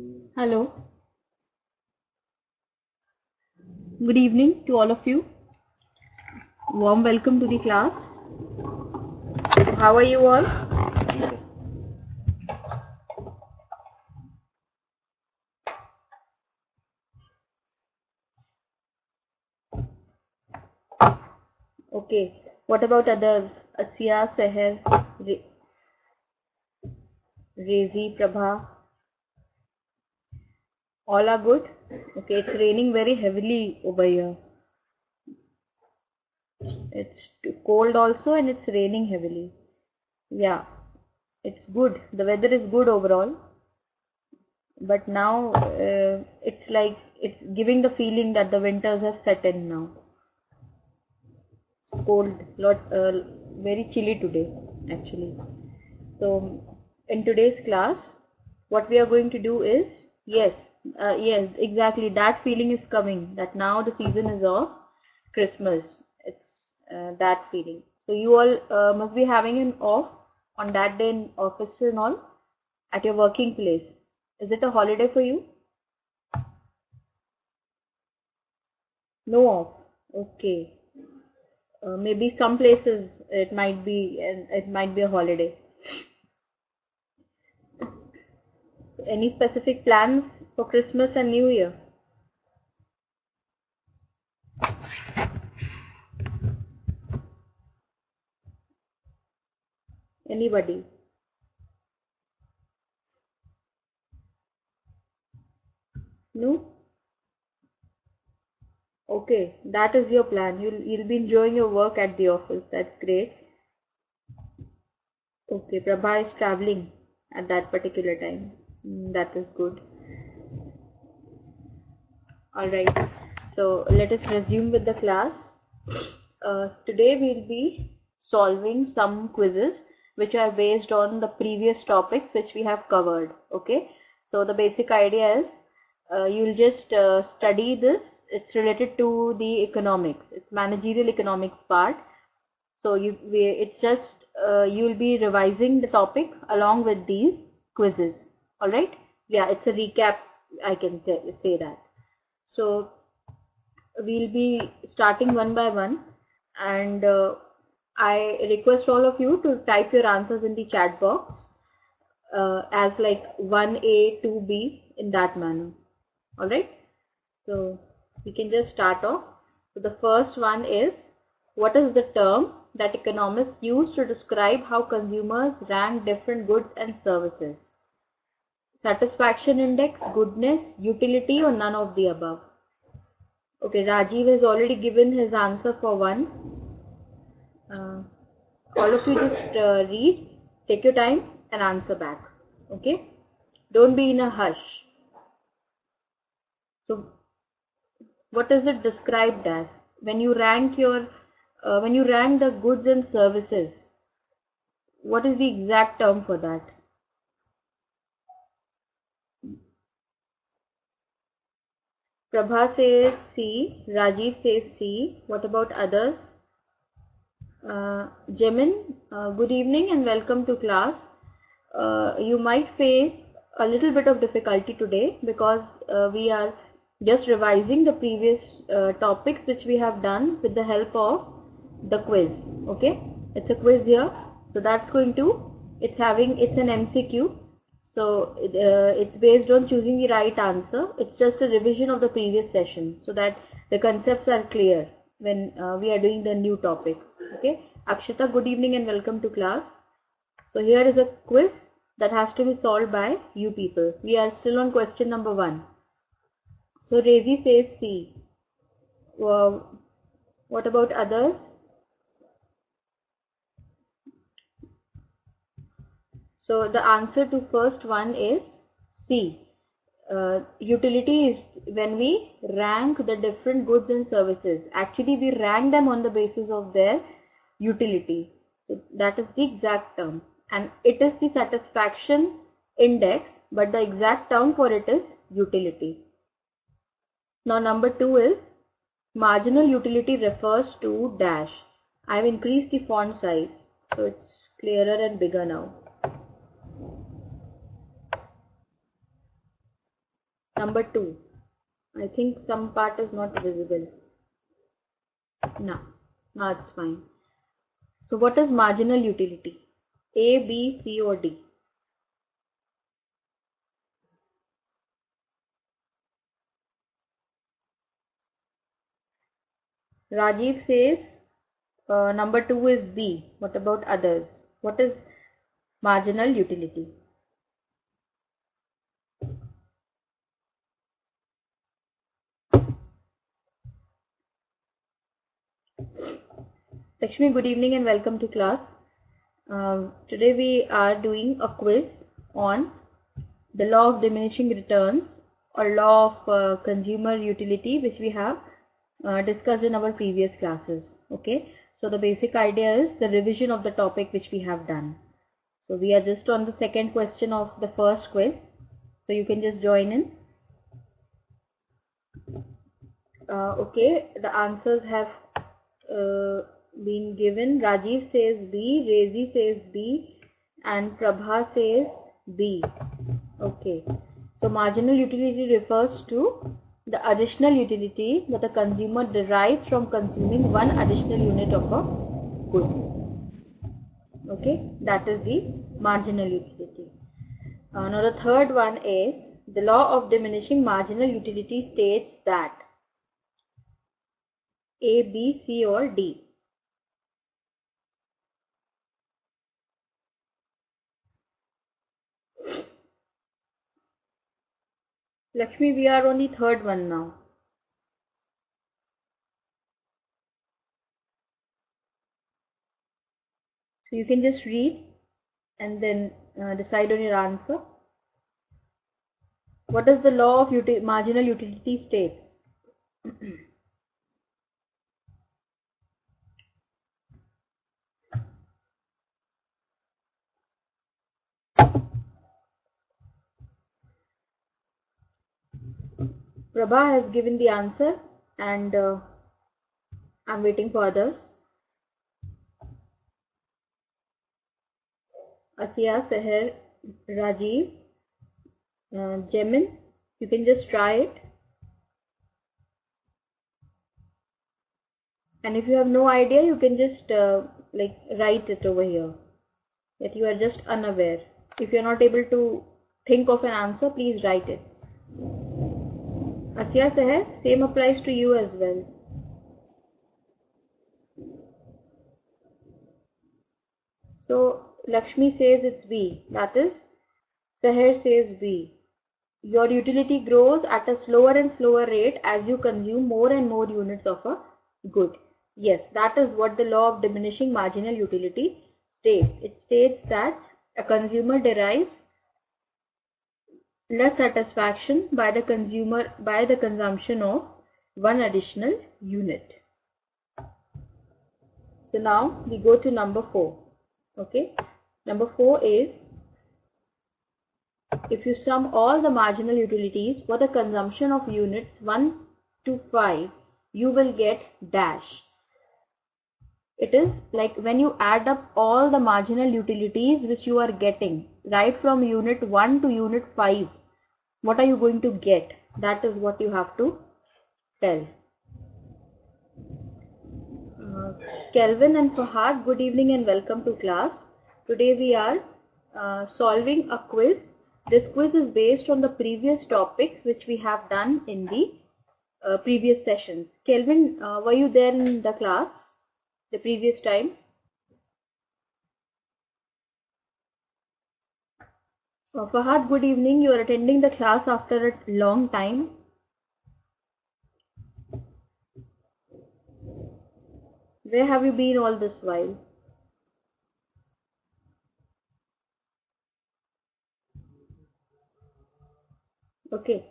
Hello, good evening to all of you. Warm welcome to the class. How are you all? Okay, what about others? Asiya, Seher, Rezi, Prabha, all are good? Okay, it's raining very heavily over here. It's cold also and it's raining heavily. Yeah, it's good. The weather is good overall. But now it's like it's giving the feeling that the winters have set in now. It's cold, very chilly today actually. So in today's class, what we are going to do is, yes, exactly, that feeling is coming, that now the season is of Christmas. It's that feeling. So you all must be having an off on that day in office and all, at your working place. Is it a holiday for you? No off. Okay. Maybe some places it might be a holiday. Any specific plans for Christmas and New Year? Anybody? No? Okay, that is your plan. You'll be enjoying your work at the office. That's great. Okay, Prabha is traveling at that particular time. That is good. Alright, so let us resume with the class. Today we'll be solving some quizzes which are based on the previous topics which we have covered. Okay, so the basic idea is you'll just study this. It's related to the economics. It's managerial economics part. So it's just you'll be revising the topic along with these quizzes. All right? Yeah, it's a recap. I can say that. So we'll be starting one by one, and I request all of you to type your answers in the chat box as like 1A, 2B in that manner. All right? So we can just start off. So the first one is, what is the term that economists use to describe how consumers rank different goods and services? Satisfaction index, goodness, utility, or none of the above? Okay, Rajiv has already given his answer for one. All of you just read, take your time and answer back. Okay? Don't be in a hush. So what is it described as? When you rank the goods and services, what is the exact term for that? Prabha says C, Rajiv says C. What about others? Jemin, good evening and welcome to class. You might face a little bit of difficulty today because we are just revising the previous topics which we have done with the help of the quiz. Okay, it's a quiz here, so that's going to, it's an MCQ, so it's based on choosing the right answer. It's just a revision of the previous session so that the concepts are clear when we are doing the new topic. Okay, Akshita, good evening and welcome to class. So here is a quiz that has to be solved by you people. We are still on question number 1. So Rezi says C. What about others? So the answer to first one is C. Utility is when we rank the different goods and services. Actually, we rank them on the basis of their utility. So that is the exact term. And it is the satisfaction index, but the exact term for it is utility. Now number 2 is, marginal utility refers to dash. I have increased the font size so it's clearer and bigger now. number 2. I think some part is not visible. No, now it's fine. So what is marginal utility? A, B, C or D? Rajiv says number 2 is B. What about others? What is marginal utility? Lakshmi, good evening and welcome to class. Today we are doing a quiz on the law of diminishing returns or law of consumer utility, which we have discussed in our previous classes. Okay, so the basic idea is the revision of the topic which we have done. So we are just on the second question of the first quiz, so you can just join in. Okay, the answers have been given. Rajiv says B, Rezi says B, and Prabha says B. Okay, so marginal utility refers to the additional utility that the consumer derives from consuming one additional unit of a good. Okay, that is the marginal utility. Now the third one is the law of diminishing marginal utility states that A, B, C or D. Lakshmi, we are on the third one now. So you can just read and then decide on your answer. What does the law of marginal utility state? Prabha has given the answer and I'm waiting for others. Asiya, Seher, Rajiv, Jemin, you can just try it. And if you have no idea, you can just write it over here that you are just unaware. If you are not able to think of an answer, please write it. Asiya, Seher, same applies to you as well. So Lakshmi says it's B, that is Seher says B. Your utility grows at a slower and slower rate as you consume more and more units of a good. Yes, that is what the law of diminishing marginal utility states. It states that a consumer derives less satisfaction by the consumption of one additional unit. So now we go to number 4. Okay, number 4 is if you sum all the marginal utilities for the consumption of units 1 to 5, you will get dash. It is like when you add up all the marginal utilities which you are getting right from unit 1 to unit 5, what are you going to get? That is what you have to tell. Kelvin and Fahad, good evening and welcome to class. Today we are solving a quiz. This quiz is based on the previous topics which we have done in the previous sessions. Kelvin, were you there in the class the previous time? Fahad, good evening. You are attending the class after a long time. Where have you been all this while? Okay.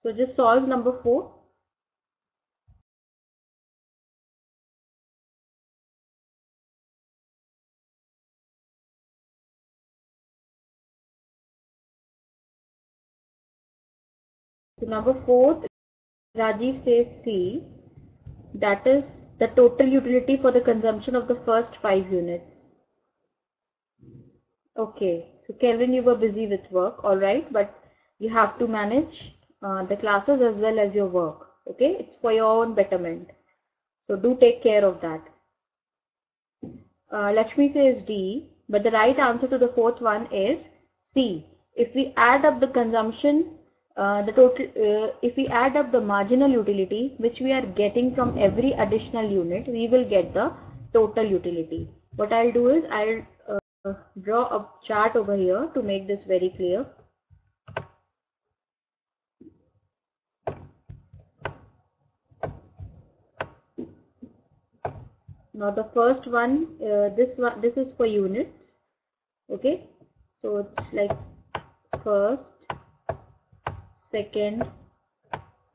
So just solve number 4. So number 4, Rajiv says C, that is the total utility for the consumption of the first 5 units. Okay, so Kelvin, you were busy with work, alright, but you have to manage the classes as well as your work. Okay, it's for your own betterment. So do take care of that. Lakshmi says D, but the right answer to the fourth one is C. If we add up the consumption, if we add up the marginal utility which we are getting from every additional unit, we will get the total utility. What I'll do is I'll draw a chart over here to make this very clear. Now the first one, this is for units. Okay, so it's like first, second,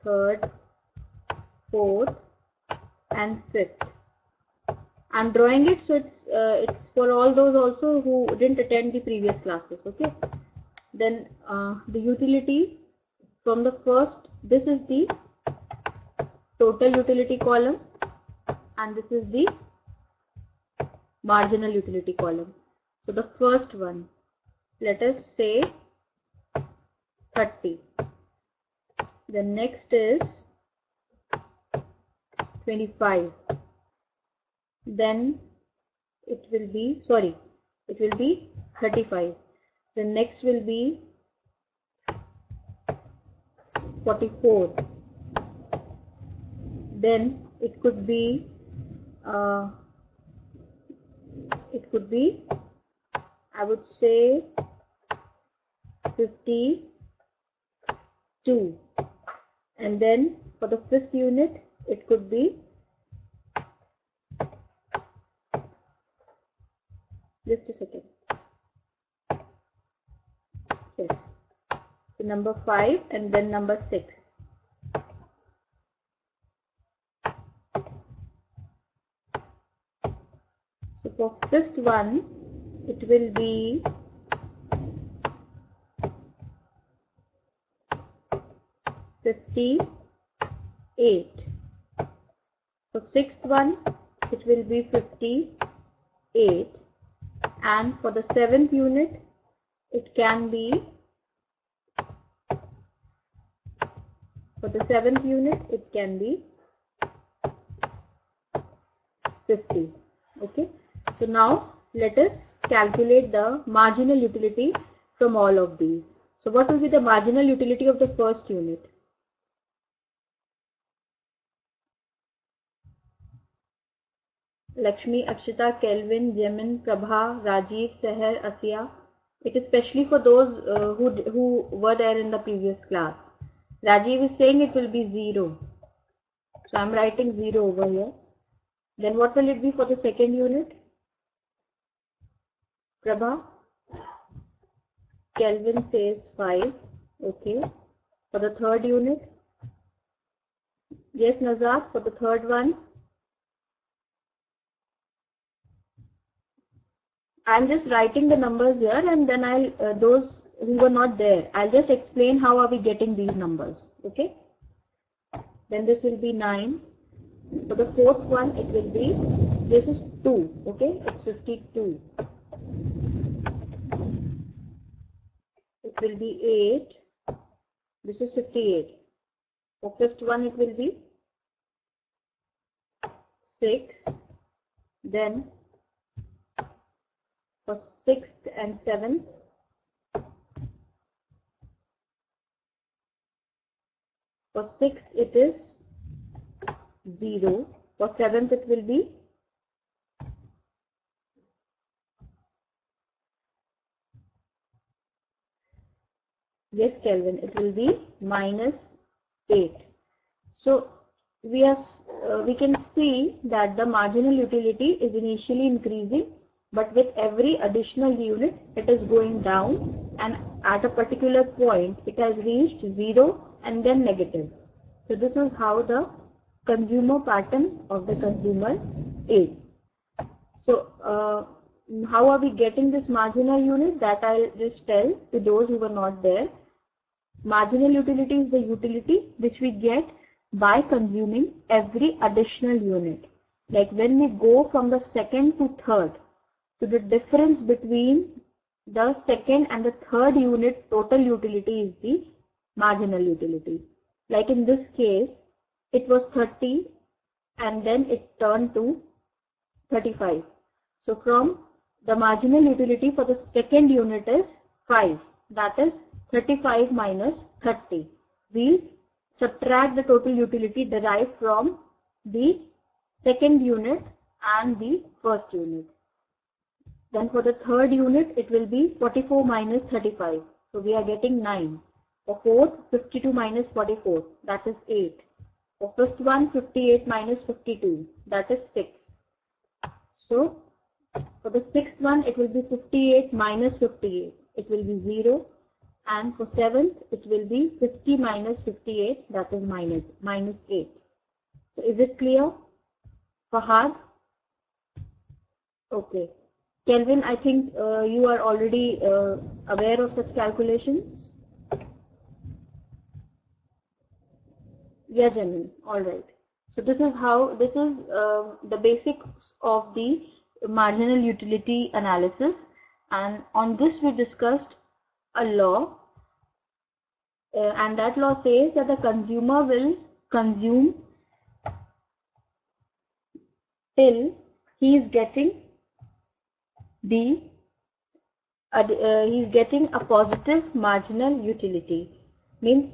third, fourth, and fifth. I'm drawing it so it's for all those also who didn't attend the previous classes. Okay, then the utility from the first, this is the total utility column, and this is the marginal utility column. So the first one, let us say 30. The next is 25. Then it will be 35. The next will be 44. Then it could be I would say 52, and then for the fifth unit it could be just a second. Yes, so number 5 and then number 6. So for fifth one, it will be 58. For sixth one, it will be 58, and for the seventh unit, it can be 50. Okay. So now let us calculate the marginal utility from all of these. So what will be the marginal utility of the first unit? Lakshmi, Akshita, Kelvin, Jemin, Prabha, Rajiv, Seher, Asiya. It is especially for those who were there in the previous class. Rajiv is saying it will be 0. So I am writing 0 over here. Then what will it be for the second unit? Prabha? Kelvin says 5. Okay. For the third unit? Yes, Nazar, for the third one? I'm just writing the numbers here, and then those who were not there, I'll just explain how are we getting these numbers. Okay. Then this will be 9. For the fourth one, it will be, this is 2. Okay. It's 52. It will be 8. This is 58. For fifth one, it will be 6. Then for sixth and seventh, for sixth it is 0. For seventh it will be yes, Kelvin, it will be -8. So we can see that the marginal utility is initially increasing, but with every additional unit it is going down, and at a particular point it has reached 0 and then negative. So this is how the consumer pattern of the consumer is. So how are we getting this marginal unit? That I'll just tell to those who were not there. Marginal utility is the utility which we get by consuming every additional unit. Like when we go from the second to third, so the difference between the second and the third unit total utility is the marginal utility. Like in this case, it was 30 and then it turned to 35. So from the marginal utility for the second unit is 5. That is 35 minus 30. We'll subtract the total utility derived from the second unit and the first unit. Then for the third unit, it will be 44 minus 35. So we are getting 9. For fourth, 52 minus 44. That is 8. For fifth one, 58 minus 52. That is 6. So for the sixth one, it will be 58 minus 58. It will be 0. And for seventh, it will be 50 minus 58. That is minus 8. So is it clear? Fahad? Okay. Kelvin, I think you are already aware of such calculations. Yeah, Jamin. All right. So this is the basics of the marginal utility analysis, and on this we discussed a law, and that law says that the consumer will consume till he is getting a positive marginal utility. Means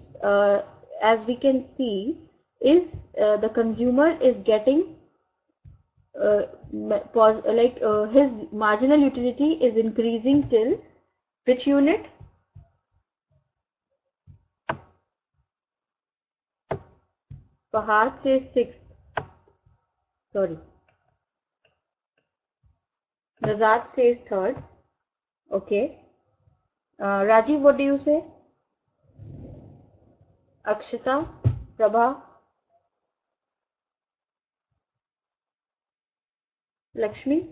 as we can see, is the consumer is getting his marginal utility is increasing till which unit? Fahad says 6. Sorry. Razat says 3rd. Okay. Rajiv, what do you say? Akshita, Prabha, Lakshmi?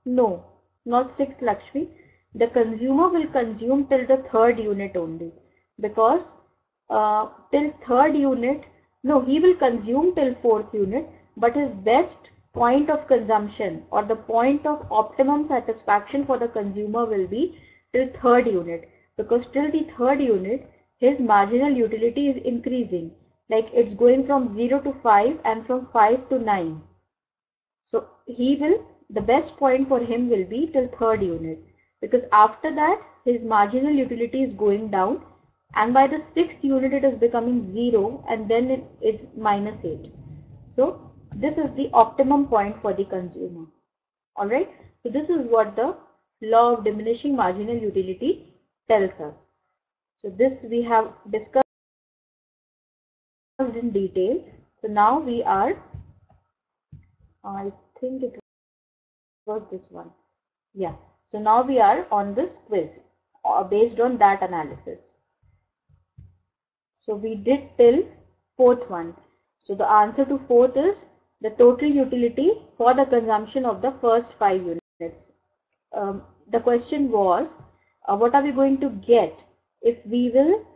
No, not 6, Lakshmi. The consumer will consume till the third unit only, because till third unit, no, he will consume till fourth unit, but his best point of consumption or the point of optimum satisfaction for the consumer will be till third unit, because till the third unit his marginal utility is increasing, like it's going from 0 to 5 and from 5 to 9. So the best point for him will be till third unit, because after that his marginal utility is going down, and by the sixth unit it is becoming 0, and then it is minus 8. So this is the optimum point for the consumer. Alright, so this is what the law of diminishing marginal utility tells us. So this we have discussed in detail. So now we are, I think it was this one. Yeah. So now we are on this quiz based on that analysis. So we did till fourth one. So the answer to fourth is the total utility for the consumption of the first 5 units. The question was, what are we going to get if we will?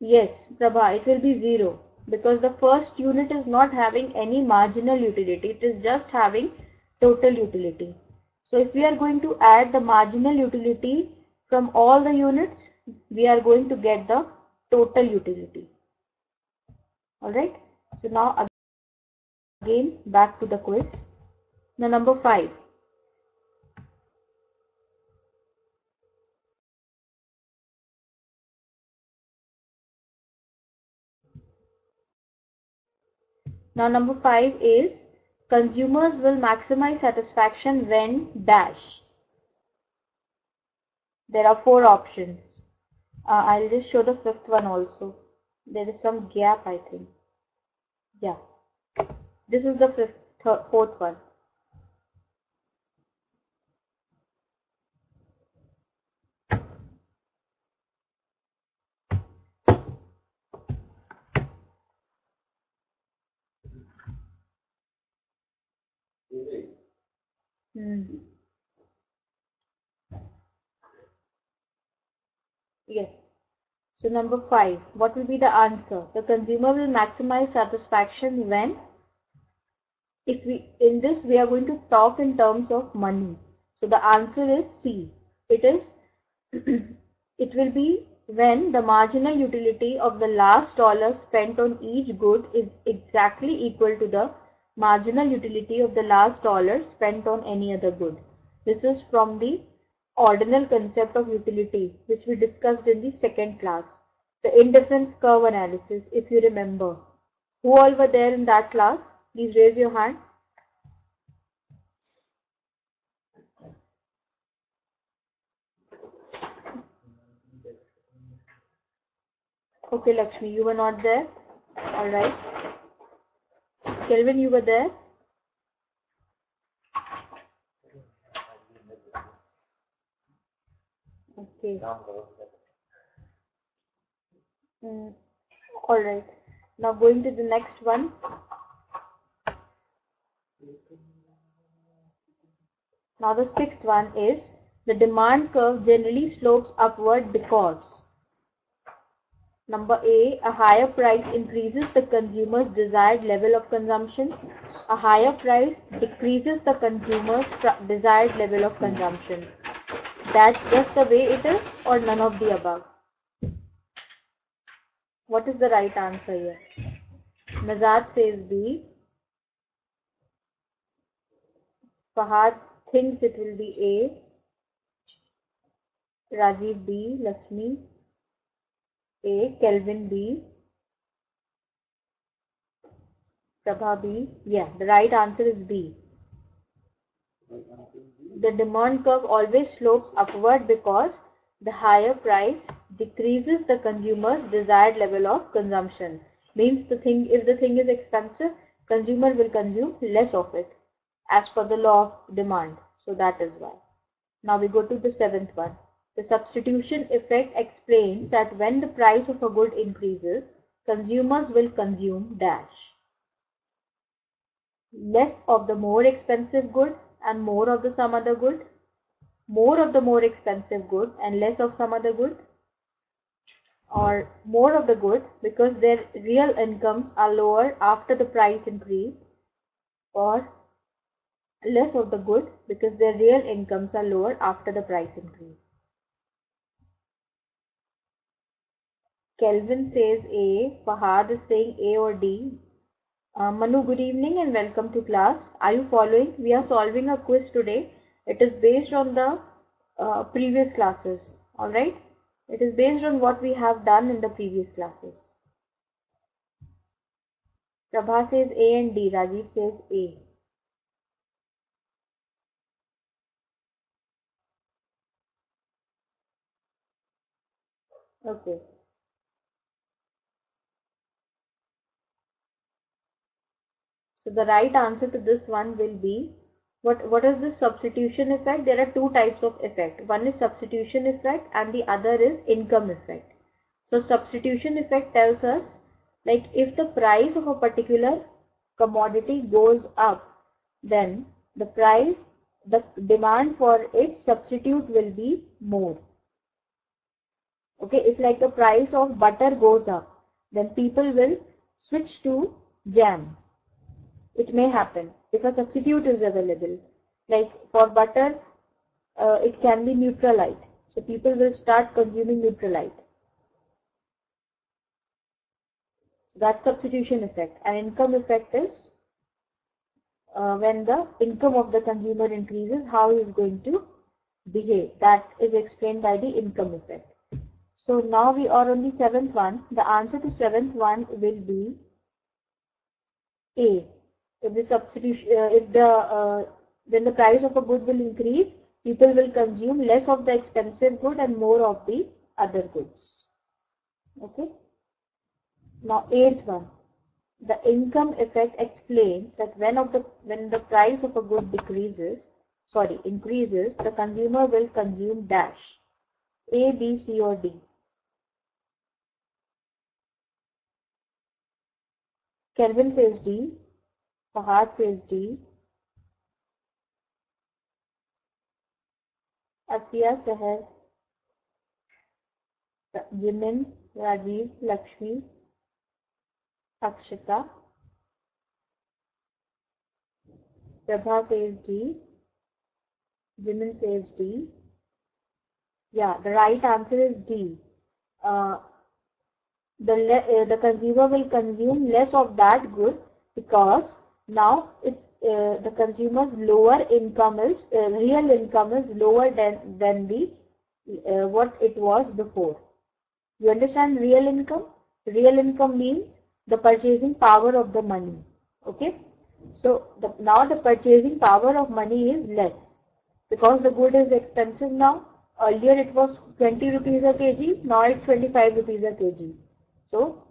Yes, Prabha, it will be 0, because the first unit is not having any marginal utility. It is just having total utility. So if we are going to add the marginal utility from all the units, we are going to get the total utility. Alright. So now again back to the quiz. Now number 5. Now number 5 is consumers will maximize satisfaction when dash. There are 4 options. I'll just show the 5th one also. There is some gap, I think. Yeah. This is the 4th one. Yes. So number 5, what will be the answer? The consumer will maximize satisfaction when, in this we are going to talk in terms of money. So the answer is C. It is, it will be when the marginal utility of the last dollar spent on each good is exactly equal to the marginal utility of the last dollar spent on any other good. This is from the ordinal concept of utility, which we discussed in the second class, the indifference curve analysis, if you remember. Who all were there in that class? Please raise your hand. Okay, Lakshmi, you were not there. All right. Kelvin, you were there. Okay. All right. Now going to the next one. Now the sixth one is the demand curve generally slopes upward because number A, a higher price increases the consumer's desired level of consumption. A higher price decreases the consumer's desired level of consumption. That's just the way it is, or none of the above? What is the right answer here? Nazad says B. Fahad thinks it will be A. Rajiv B. Lakshmi A. Kelvin B. Prabha B. Yeah, the right answer is B. The demand curve always slopes upward because the higher price decreases the consumer's desired level of consumption. Means if the thing is expensive, consumer will consume less of it as per the law of demand. So that is why. Now we go to the seventh one. The substitution effect explains that when the price of a good increases, consumers will consume dash. Less of the more expensive good and more of the some other good. More of the more expensive good and less of some other good. Or more of the good because their real incomes are lower after the price increase. Or less of the good because their real incomes are lower after the price increase. Kelvin says A, Fahad is saying A or D. Manu, good evening and welcome to class. Are you following? We are solving a quiz today. It is based on the previous classes. Alright? It is based on what we have done in the previous classes. Prabha says A and D. Rajiv says A. Okay. So the right answer to this one will be, what is the substitution effect? There are two types of effect. One is substitution effect and the other is income effect. So substitution effect tells us, like, if the price of a particular commodity goes up, then the demand for its substitute will be more. Okay, if like the price of butter goes up, then people will switch to jam. It may happen if a substitute is available. Like for butter, it can be Neutralite. So people will start consuming Neutralite. That's substitution effect. And income effect is when the income of the consumer increases, how he is going to behave. That is explained by the income effect. So now we are on the seventh one. The answer to seventh one will be A. If the substitution, when the price of a good will increase, people will consume less of the expensive good and more of the other goods. Okay. Now eighth one. The income effect explains that when the price of a good increases, the consumer will consume dash. A, B, C or D. Kelvin says D. Fahad says D. Asiya, Seher, Jimin, Rajiv, Lakshmi, Akshita. Prabha says D. Jimin says D. Yeah, the right answer is D. The consumer will consume less of that good because now the consumer's lower income is real income is lower than the what it was before. You understand real income? Real income means the purchasing power of the money. Okay. So now the purchasing power of money is less because the good is expensive now. Earlier it was 20 rupees a kg, now it's 25 rupees a kg. So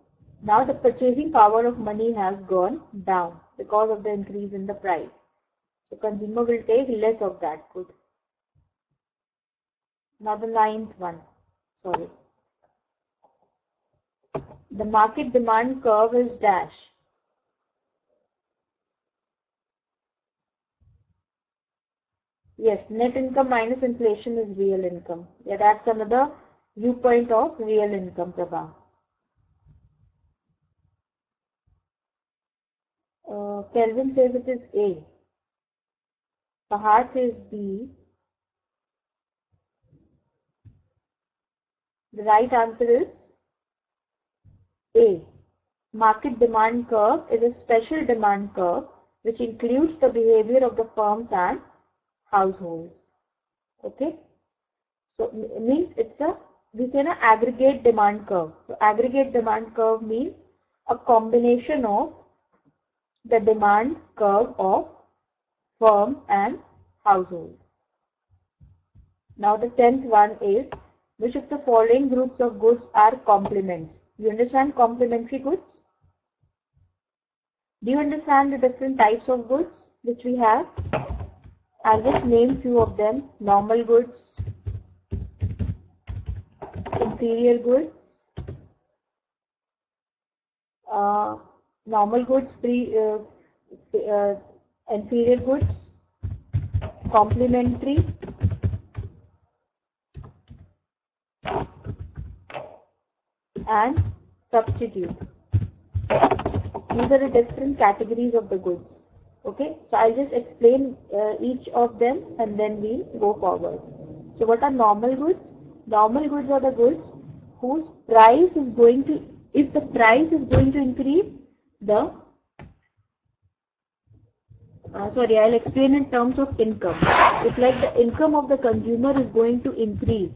now the purchasing power of money has gone down because of the increase in the price. So consumer will take less of that good. Now the ninth one. Sorry. The market demand curve is dash. Yes, net income minus inflation is real income. Yeah, that's another viewpoint of real income, Prabha. Kelvin says it is A. Fahad says B. The right answer is A. Market demand curve is a special demand curve which includes the behavior of the firms and households. Okay. So it means it's we say an aggregate demand curve. So aggregate demand curve means a combination of the demand curve of firms and households. Now the 10th one is, which of the following groups of goods are complements? You understand complementary goods? Do you understand the different types of goods which we have? I'll just name few of them. Normal goods, inferior goods, normal goods, inferior goods, complementary, and substitute. These are the different categories of the goods. Okay, so I'll just explain each of them and then we'll go forward. So what are normal goods? Normal goods are the goods whose price is going to, if the price is going to increase, I'll explain in terms of income. If like the income of the consumer is going to increase,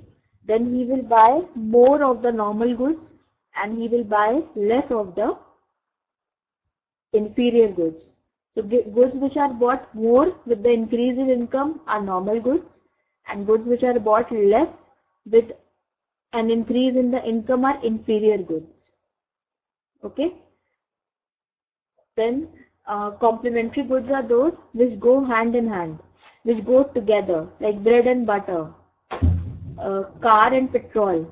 then he will buy more of the normal goods and he will buy less of the inferior goods. So goods which are bought more with the increase in income are normal goods, and goods which are bought less with an increase in the income are inferior goods. Okay. Then complementary goods are those which go hand in hand, which go together, like bread and butter, car and petrol,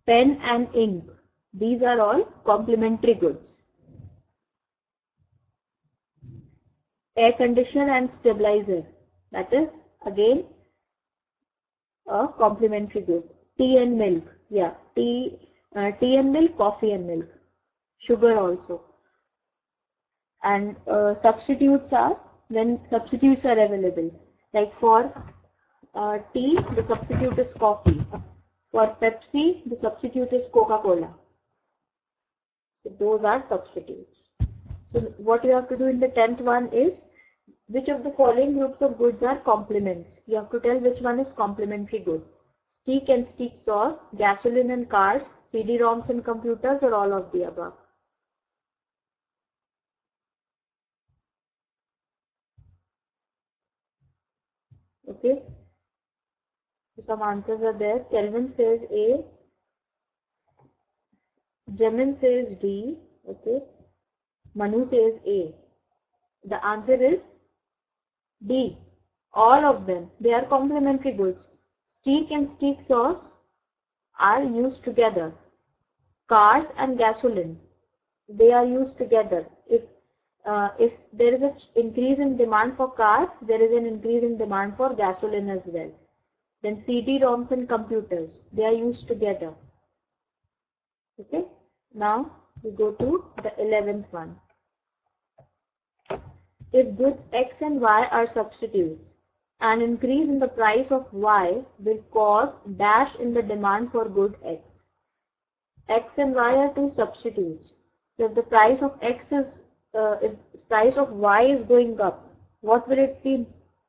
pen and ink. These are all complementary goods. Air conditioner and stabilizer, that is again a complementary good. Tea and milk, yeah, tea and milk, coffee and milk, sugar also. And substitutes are when substitutes are available. Like for tea, the substitute is coffee. For Pepsi, the substitute is Coca-Cola. So those are substitutes. So what you have to do in the 10th one is, which of the following groups of goods are complements? You have to tell which one is complementary good. Steak and steak sauce, gasoline and cars, CD-ROMs and computers, or all of the above. Okay. So some answers are there. Kelvin says A. Jamin says D. Okay. Manu says A. The answer is D. All of them. They are complementary goods. Steak and steak sauce are used together. Cars and gasoline, they are used together. If there is an increase in demand for cars, there is an increase in demand for gasoline as well. Then CD-ROMs and computers, they are used together. Okay. Now we go to the 11th one. If goods X and Y are substitutes, an increase in the price of Y will cause dash in the demand for good X. X and Y are two substitutes. So if the price of X is, if price of Y is going up, what will it be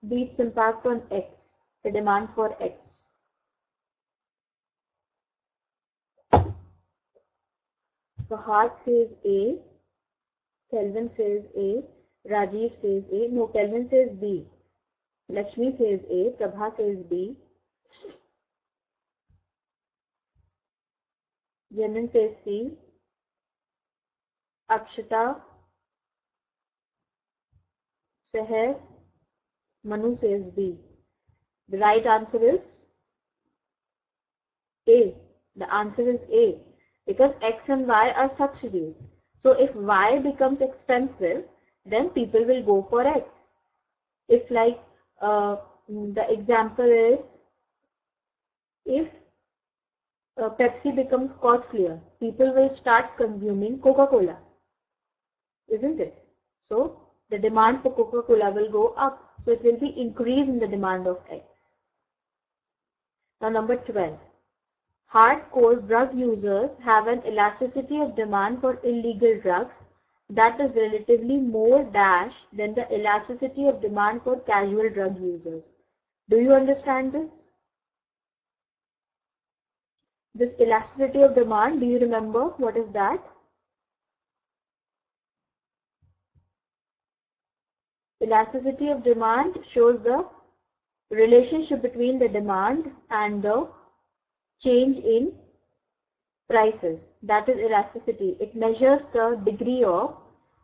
its impact on X, the demand for X? Fahad says A, Kelvin says A, Rajiv says A, no, Kelvin says B, Lakshmi says A, Prabha says B, Janan says C, Akshita, Seher, Manu says B. The right answer is A. The answer is A, because X and Y are substitutes. So if Y becomes expensive, then people will go for X. If like the example is, if Pepsi becomes costlier, people will start consuming Coca-Cola, isn't it? So the demand for Coca-Cola will go up. So it will be increase in the demand of X. Now number 12. Hardcore drug users have an elasticity of demand for illegal drugs that is relatively more dash than the elasticity of demand for casual drug users. Do you understand this? This elasticity of demand, do you remember what is that? Elasticity of demand shows the relationship between the demand and the change in prices. That is elasticity. It measures the degree of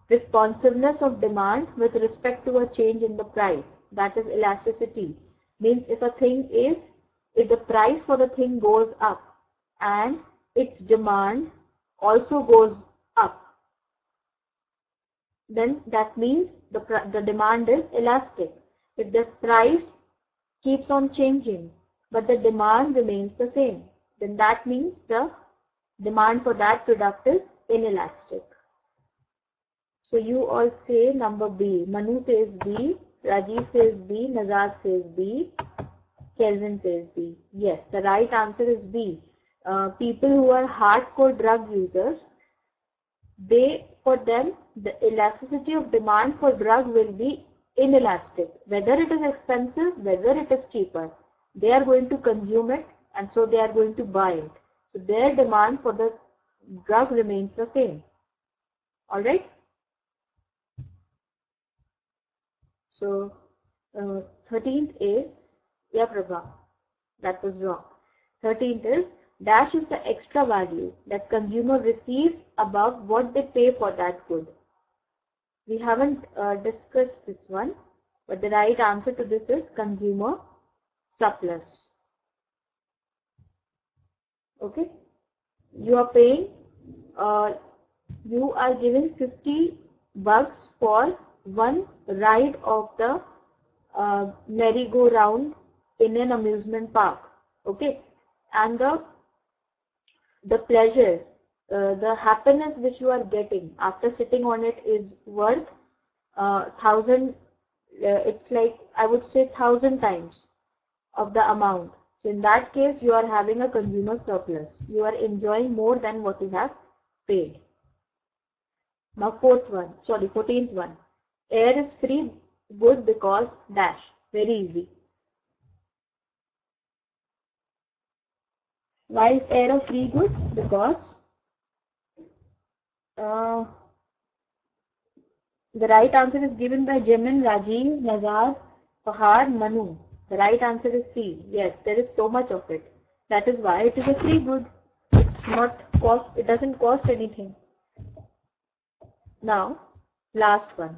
responsiveness of demand with respect to a change in the price. That is elasticity. Means if the price for the thing goes up and its demand also goes up, then that means the demand is elastic. If the price keeps on changing but the demand remains the same, then that means the demand for that product is inelastic. So you all say number B. Manu says B, Rajiv says B, Nazar says B, Kelvin says B. Yes, the right answer is B. People who are hardcore drug users, for them the elasticity of demand for drug will be inelastic. Whether it is expensive, whether it is cheaper, they are going to consume it, and so they are going to buy it. So their demand for the drug remains the same. Alright? So 13th is, yeah Prabha, that was wrong. 13th is, dash is the extra value that consumer receives above what they pay for that good. We haven't discussed this one, but the right answer to this is consumer surplus. Okay, you are paying, you are giving $50 for one ride of the merry-go-round in an amusement park. Okay, and the pleasure, the happiness which you are getting after sitting on it is worth 1,000. It's like, I would say, 1,000 times of the amount. So in that case, you are having a consumer surplus. You are enjoying more than what you have paid. Now 14th one. Air is free good because dash. Very easy. Why is air a free good? Because the right answer is given by Jamin, Rajiv, Nazar, Fahad, Manu. The right answer is C. Yes, there is so much of it. That is why it is a free good. It's not cost. It doesn't cost anything. Now, last one.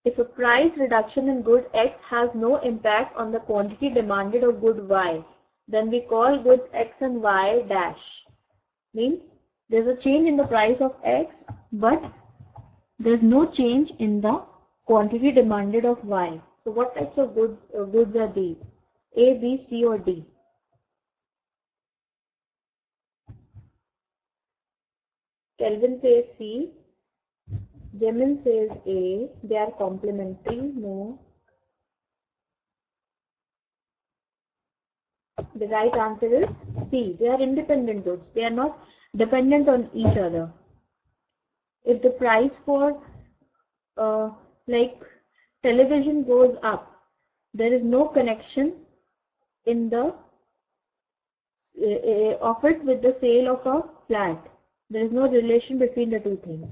If a price reduction in good X has no impact on the quantity demanded of good Y, then we call goods X and Y dash. Means there's a change in the price of X, but there's no change in the quantity demanded of Y. So what types of goods are these? A, B, C or D? Kelvin says C. Jamin says A. They are complementary. No. The right answer is C. They are independent goods. They are not dependent on each other. If the price for like television goes up, there is no connection in the of it with the sale of a flat. There is no relation between the two things.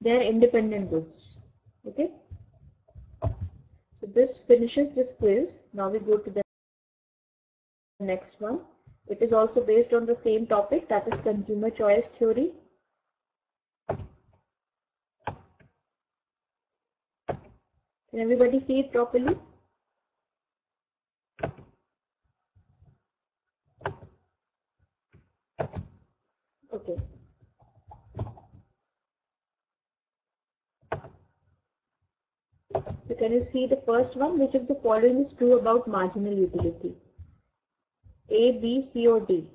They are independent goods. Okay. So this finishes this quiz. Now we go to the next one. It is also based on the same topic, that is consumer choice theory. Can everybody see it properly? Okay. So can you see the first one? Which of the following is true about marginal utility? A, B, C or D?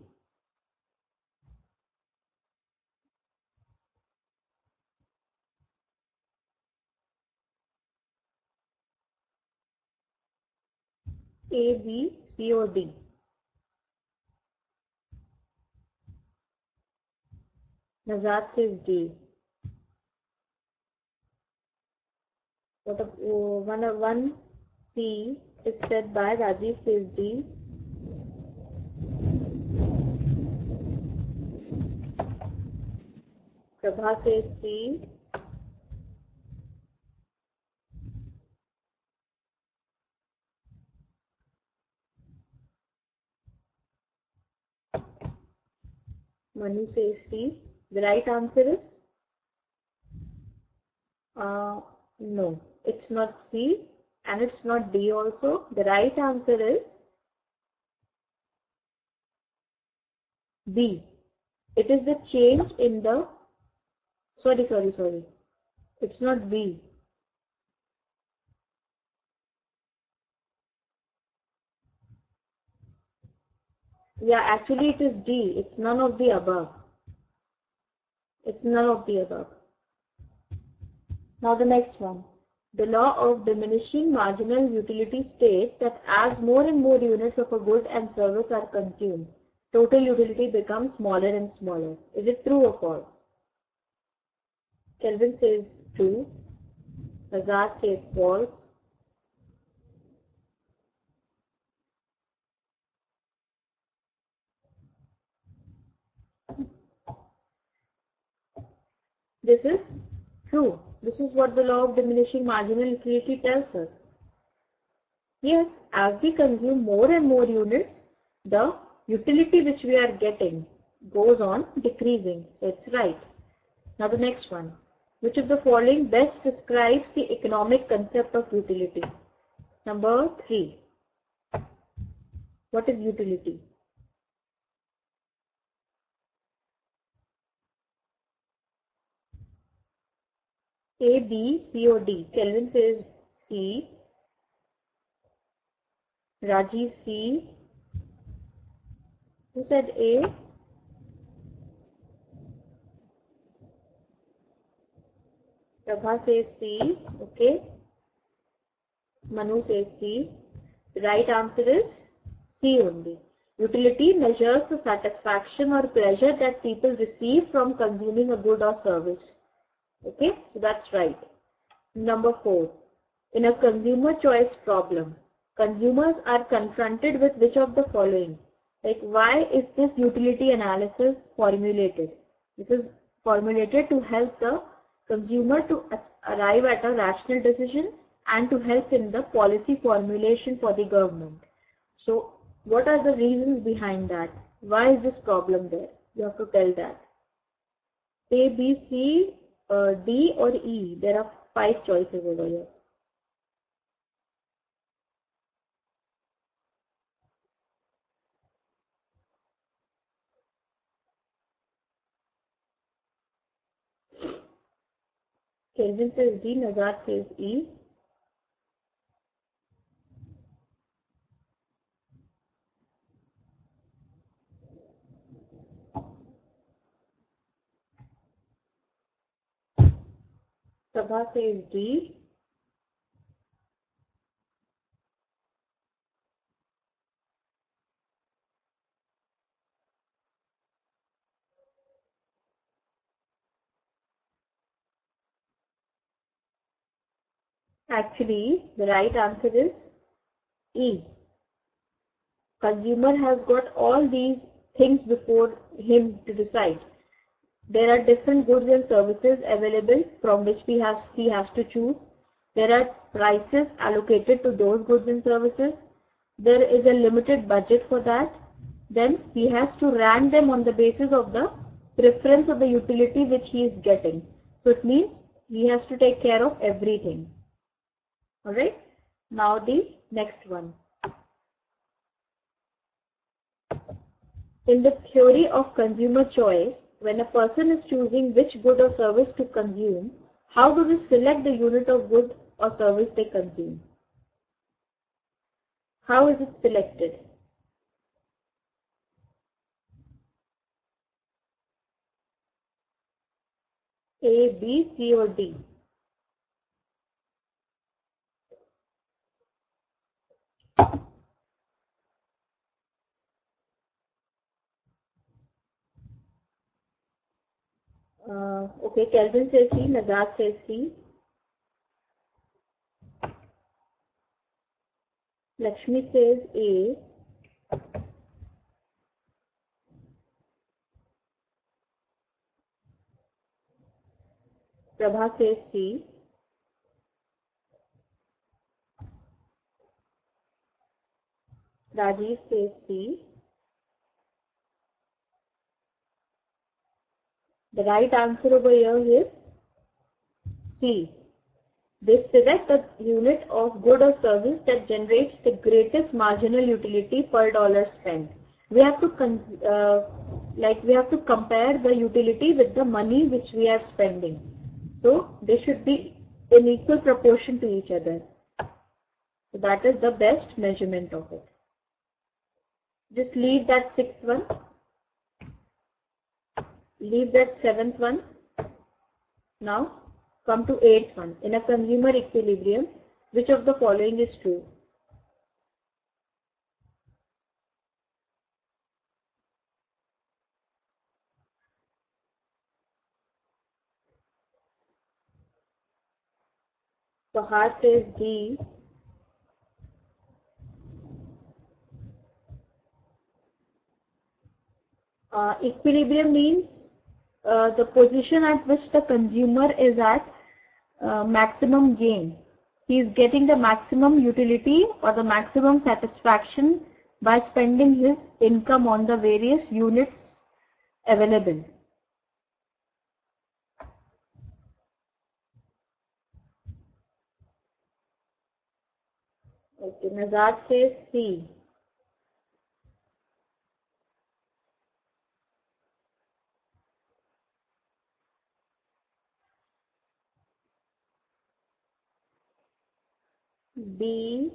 A, B, C or D? Nazat says D. One C is said by Rajiv says D. Prabha says C. Manu says C. The right answer is no, it's not C and it's not D also. The right answer is B. It is the change in the sorry. It's not B. Yeah, actually it is D. It's none of the above. It's none of the above. Now the next one. The law of diminishing marginal utility states that as more and more units of a good and service are consumed, total utility becomes smaller and smaller. Is it true or false? Kelvin says true. Azad says false. This is true. This is what the law of diminishing marginal utility tells us. Yes, as we consume more and more units, the utility which we are getting goes on decreasing. So it's right. Now the next one. Which of the following best describes the economic concept of utility? Number 3. What is utility? A, B, C or D? Kelvin says C. Rajiv C. Who said A? Prabha says C. Okay. Manu says C. The right answer is C only. Utility measures the satisfaction or pleasure that people receive from consuming a good or service. Okay, so that's right. Number 4. In a consumer choice problem, consumers are confronted with which of the following? Like, why is this utility analysis formulated? This is formulated to help the consumer to arrive at a rational decision and to help in the policy formulation for the government. So, what are the reasons behind that? Why is this problem there? You have to tell that. A, B, C, D or E? There are 5 choices over here. Kelvin says D, Nazar says E. Prabha says D. Actually, the right answer is E. Consumer has got all these things before him to decide. There are different goods and services available from which he has to choose. There are prices allocated to those goods and services. There is a limited budget for that. Then he has to rank them on the basis of the preference of the utility which he is getting. So it means he has to take care of everything. Alright. Now the next one. In the theory of consumer choice, when a person is choosing which good or service to consume, how do they select the unit of good or service they consume? How is it selected? A, B, C or D? Okay, Kelvin says C, Nazar says C. Lakshmi says A. Prabha says C. Rajiv says C. The right answer over here is C. They select the unit of good or service that generates the greatest marginal utility per dollar spent. We have to compare the utility with the money which we are spending. So they should be in equal proportion to each other. So that is the best measurement of it. Just leave that sixth one. Leave that seventh one. Now come to eighth one. In a consumer equilibrium, which of the following is true? Fahad says D. Equilibrium means the position at which the consumer is at maximum gain. He is getting the maximum utility or the maximum satisfaction by spending his income on the various units available. Okay, Nazar says C. B.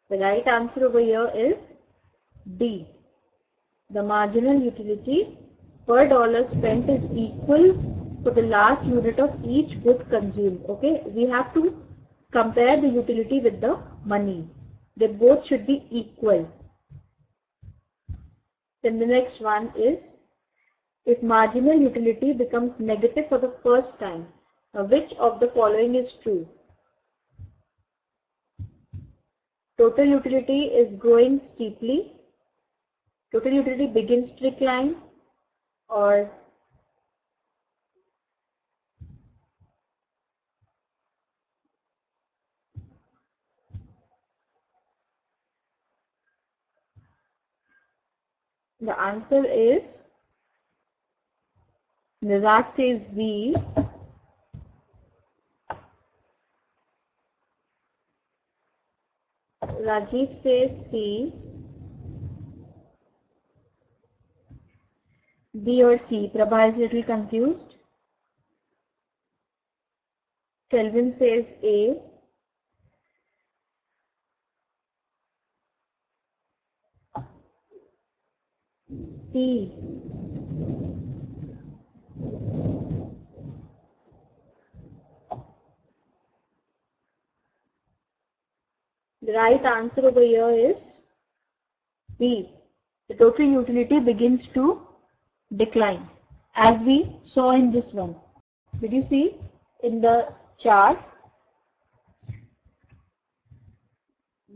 The right answer over here is D. The marginal utility per dollar spent is equal for the last unit of each good consumed. Okay, we have to compare the utility with the money. They both should be equal. Then the next one is, if marginal utility becomes negative for the first time, which of the following is true? Total utility is growing steeply. Total utility begins to decline, or the answer is, Nizar says B. Rajiv says C. B or C. Prabha is a little confused. Kelvin says A. C. The right answer over here is B. The total utility begins to decline, as we saw in this one. Did you see in the chart?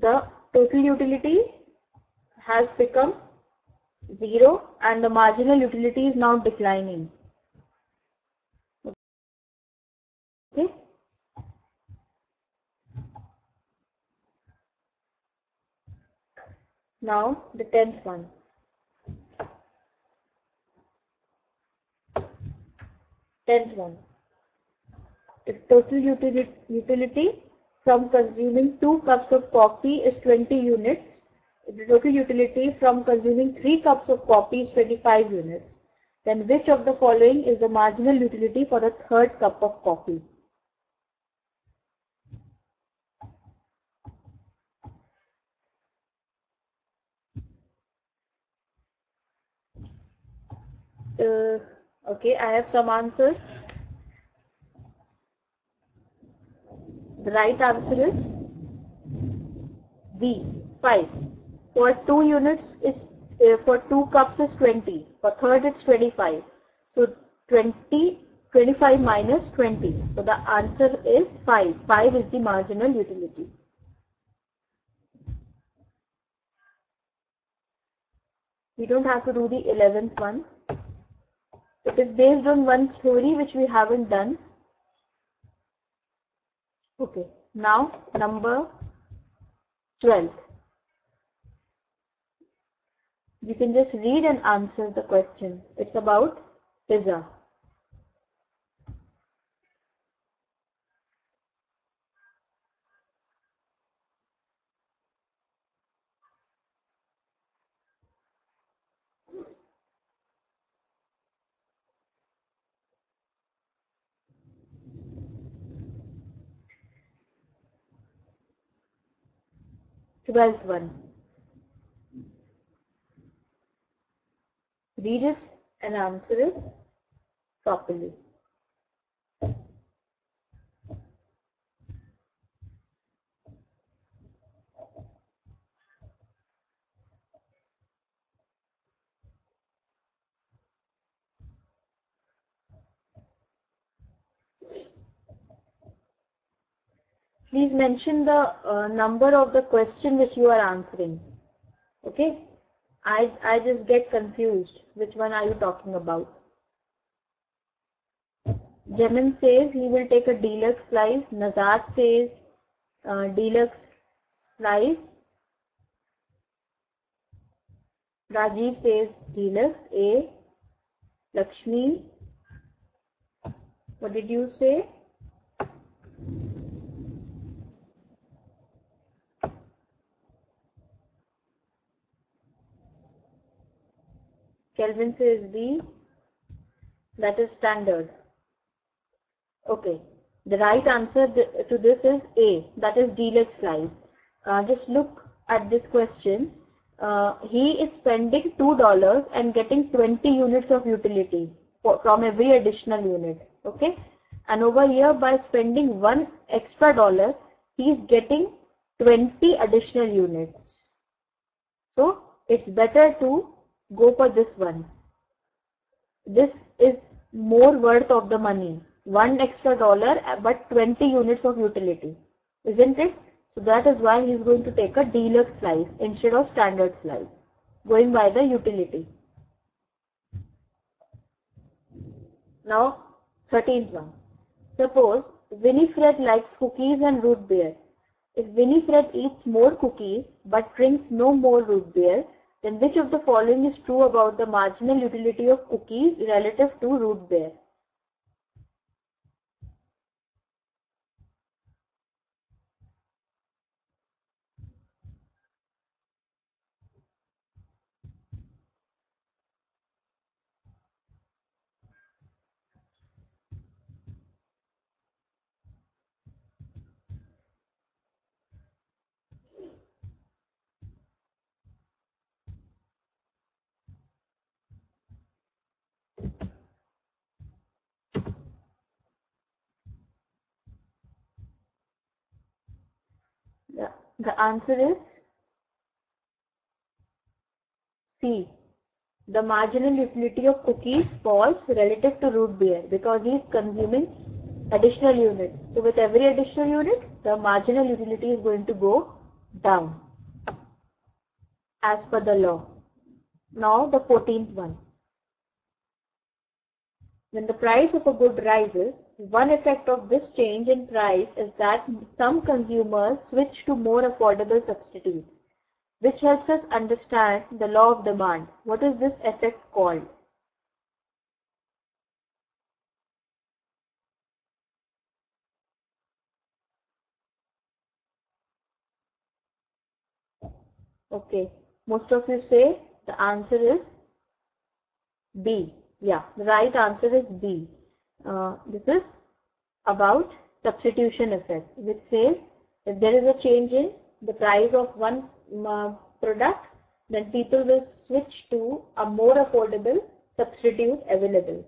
The total utility has become 0 and the marginal utility is now declining. Okay. Now the 10th one. 10th one. The total utility from consuming 2 cups of coffee is 20 units. The total utility from consuming 3 cups of coffee is 25 units. Then which of the following is the marginal utility for the third cup of coffee? Okay, I have some answers. The right answer is B, 5. For 2 units is for 2 cups is 20. For third it's 25. So 25 minus 20. So the answer is 5. 5 is the marginal utility. We don't have to do the 11th one. It is based on one theory which we haven't done. Okay, now number 12. You can just read and answer the question. It's about pizza. Twelfth one. Read it and answer it properly. Please mention the number of the question which you are answering. Okay? I just get confused. Which one are you talking about? Jamin says he will take a deluxe slice. Nazat says deluxe slice. Rajiv says deluxe. A. Lakshmi. What did you say? Kelvin says B. That is standard. Okay. The right answer to this is A. That is deluxe slice. Just look at this question. He is spending $2 and getting 20 units of utility from every additional unit. Okay. And over here, by spending $1 extra, he is getting 20 additional units. So it's better to go for this one. This is more worth of the money. $1 extra but 20 units of utility. Isn't it? So that is why he is going to take a deluxe slice instead of standard slice. Going by the utility. Now 13th one. Suppose Winifred likes cookies and root beer. If Winifred eats more cookies but drinks no more root beer, then which of the following is true about the marginal utility of cookies relative to root beer? The answer is C. The marginal utility of cookies falls relative to root beer because he is consuming additional unit. So with every additional unit, the marginal utility is going to go down as per the law. Now the 14th one. When the price of a good rises, one effect of this change in price is that some consumers switch to more affordable substitutes, which helps us understand the law of demand. What is this effect called? Okay, most of you say the answer is B. Yeah, the right answer is B. This is about substitution effect, which says if there is a change in the price of one product, then people will switch to a more affordable substitute available.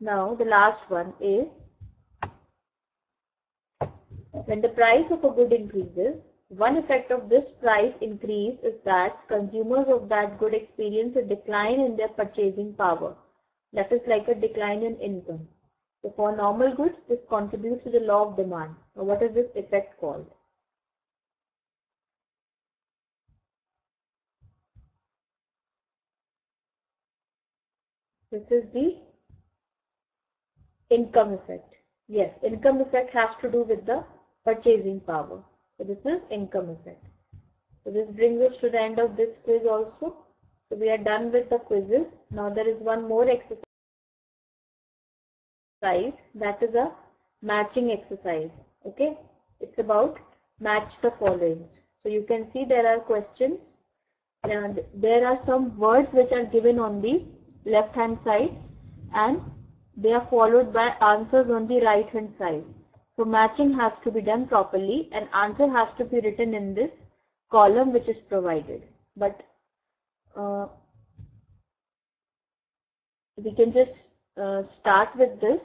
Now the last one is when the price of a good increases, one effect of this price increase is that consumers of that good experience a decline in their purchasing power. That is like a decline in income. So for normal goods, this contributes to the law of demand. Now what is this effect called? This is the income effect. Yes, income effect has to do with the purchasing power. So this is income effect. So this brings us to the end of this quiz also. So we are done with the quizzes. Now there is one more exercise, that is a matching exercise. Okay, it's about match the following. So you can see there are questions and there are some words which are given on the left hand side and they are followed by answers on the right hand side. So matching has to be done properly and answer has to be written in this column which is provided. But we can just start with this,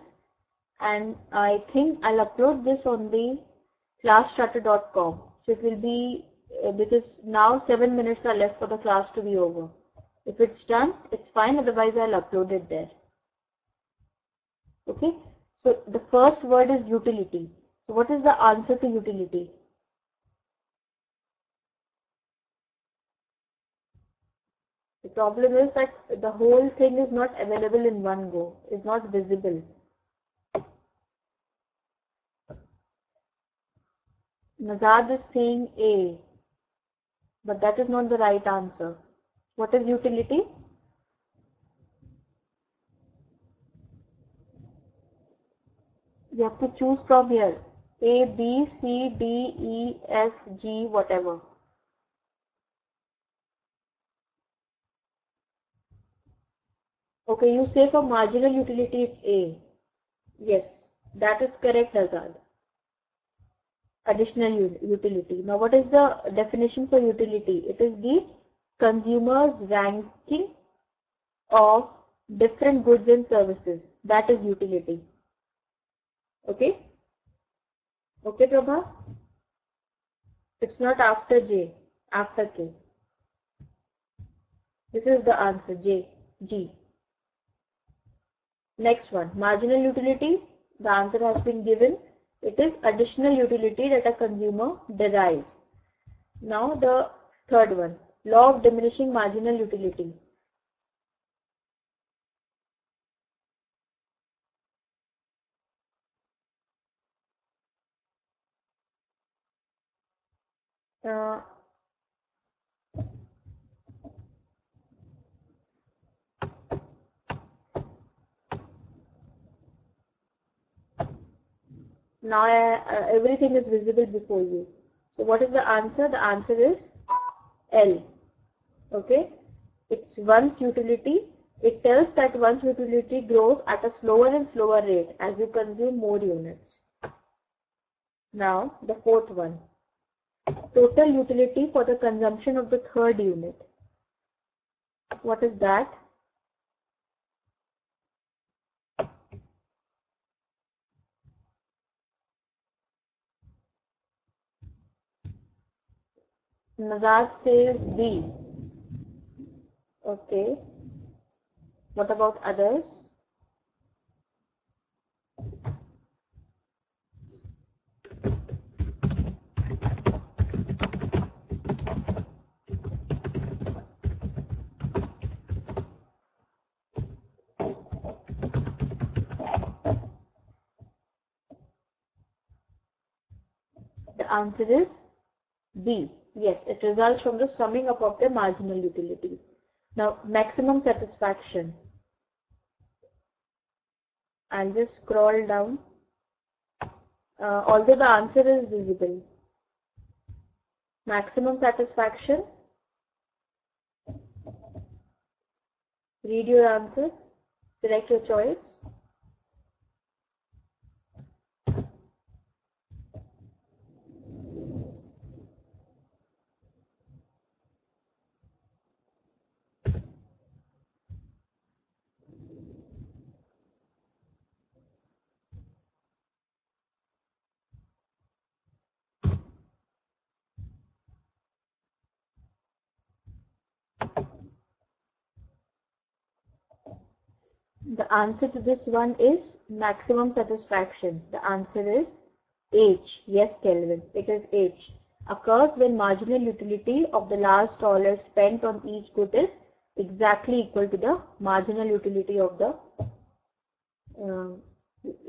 and I think I'll upload this on the classstarter.com. So it will be, because now 7 minutes are left for the class to be over. If it's done, it's fine, otherwise I'll upload it there. Okay, so the first word is utility. So what is the answer to utility? The problem is that the whole thing is not available in one go, is not visible. Nazad is saying A, but that is not the right answer. What is utility? You have to choose from here. A, B, C, D, E, F, G, whatever. Okay, you say for marginal utility it's A. Yes, that is correct, Azad. Additional utility. Now what is the definition for utility? It is the consumer's ranking of different goods and services. That is utility. Okay? Okay, Prabha? It's not after J, after K. This is the answer, J, G. Next one, marginal utility. The answer has been given. It is additional utility that a consumer derives. Now the third one, law of diminishing marginal utility. Now everything is visible before you. So what is the answer? The answer is L. Okay. It's one's utility. It tells that one's utility grows at a slower and slower rate as you consume more units. Now the fourth one. Total utility for the consumption of the third unit. What is that? Nazar says B. Okay. What about others? The answer is B. Yes, it results from the summing up of the marginal utilities. Now, maximum satisfaction. I'll just scroll down. Although the answer is visible. Maximum satisfaction. Read your answer. Select your choice. The answer to this one is maximum satisfaction. The answer is H. Yes, Kelvin. It is H. Occurs when marginal utility of the last dollar spent on each good is exactly equal to the marginal utility of the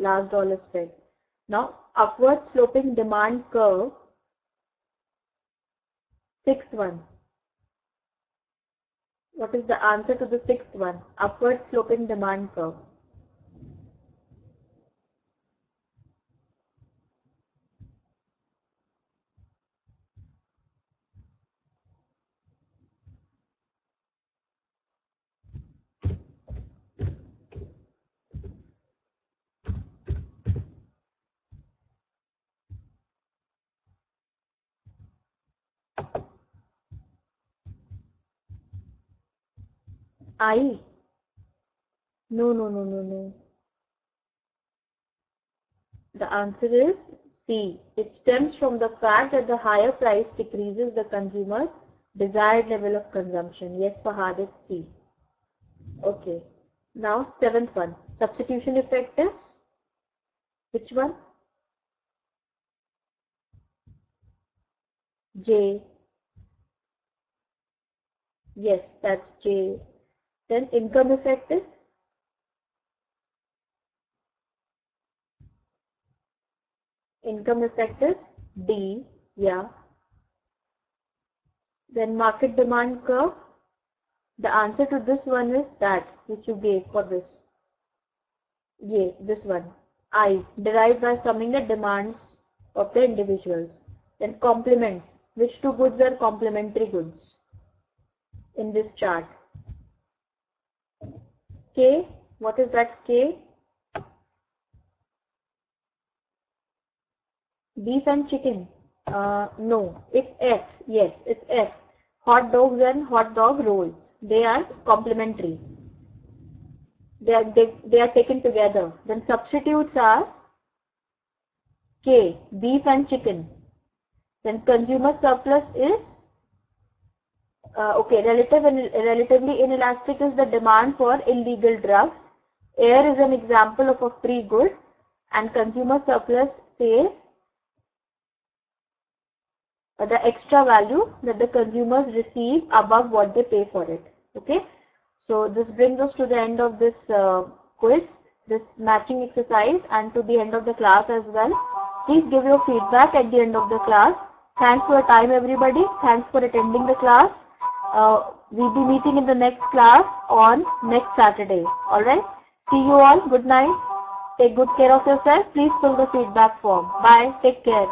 last dollar spent. Now, upward sloping demand curve. Sixth one. What is the answer to the sixth one? Upward sloping demand curve. I? No. The answer is C. It stems from the fact that the higher price decreases the consumer's desired level of consumption. Yes, Fahad, it's C. Okay. Now, seventh one. Substitution effect is which one? J. Yes, that's J. Then income effect is D. Yeah. Then market demand curve. The answer to this one is that which you gave for this. Yeah, this one. I. Derived by summing the demands of the individuals. Then complements. Which two goods are complementary goods in this chart? K. What is that K? Beef and chicken. No, it's F. Yes, it's F. Hot dogs and hot dog rolls. They are complementary. They are taken together. Then substitutes are K. Beef and chicken. Then consumer surplus is okay. Relatively inelastic is the demand for illegal drugs. Air is an example of a free good, and consumer surplus says the extra value that the consumers receive above what they pay for it. Okay, so this brings us to the end of this quiz, this matching exercise, and to the end of the class as well. Please give your feedback at the end of the class. Thanks for your time, everybody. Thanks for attending the class. We'll be meeting in the next class on next Saturday. Alright, see you all. Good night. Take good care of yourself. Please fill the feedback form. Bye. Take care.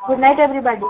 Good night, everybody.